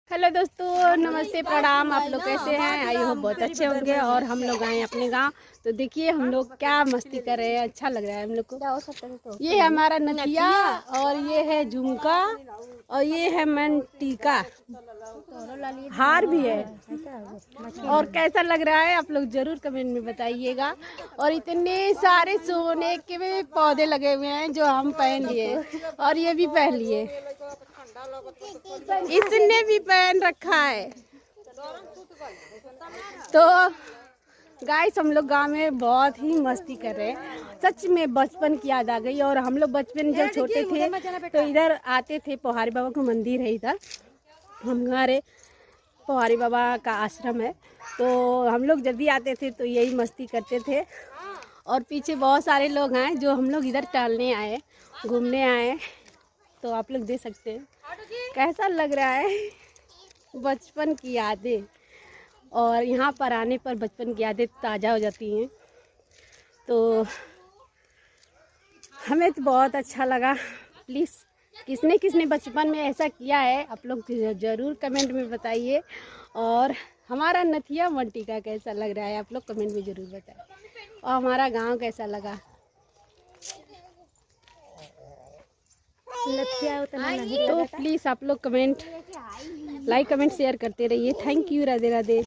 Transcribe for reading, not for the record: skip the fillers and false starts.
Hello दोस्तों, नमस्ते, प्रणाम। आप लोग कैसे हैं? आई होप बहुत अच्छे होंगे। और हम लोग आए अपने गांव, तो देखिए हम लोग क्या मस्ती कर रहे हैं। अच्छा लग रहा है हम लोग को। ये है हमारा नथिया और ये है झुमका और ये है मन टीका, हार भी है। और कैसा लग रहा है आप लोग जरूर कमेंट में बताइएगा। और इतने सारे सोने के भी पौधे लगे हुए हैं जो हम पहन लिए और ये भी पहन लिए, इसने भी पहन रखा है। तो गाइस हम लोग गांव में बहुत ही मस्ती कर रहे हैं। सच में बचपन की याद आ गई। और हम लोग बचपन जब छोटे थे तो इधर आते थे। पोहारी बाबा का मंदिर है इधर, हमारे पोहारी बाबा का आश्रम है। तो हम लोग जब भी आते थे तो यही मस्ती करते थे। और पीछे बहुत सारे लोग हैं जो हम लोग इधर टहलने आए, घूमने आए। तो आप लोग देख सकते हैं कैसा लग रहा है, बचपन की यादें। और यहाँ पर आने पर बचपन की यादें ताज़ा हो जाती हैं। तो हमें तो बहुत अच्छा लगा। प्लीज़ किसने किसने बचपन में ऐसा किया है आप लोग ज़रूर कमेंट में बताइए। और हमारा नथिया मंटी का कैसा लग रहा है आप लोग कमेंट में ज़रूर बताइए। और हमारा गांव कैसा लगा। तो प्लीज़ आप लोग कमेंट, लाइक, कमेंट, शेयर करते रहिए। Thank you. राधे राधे।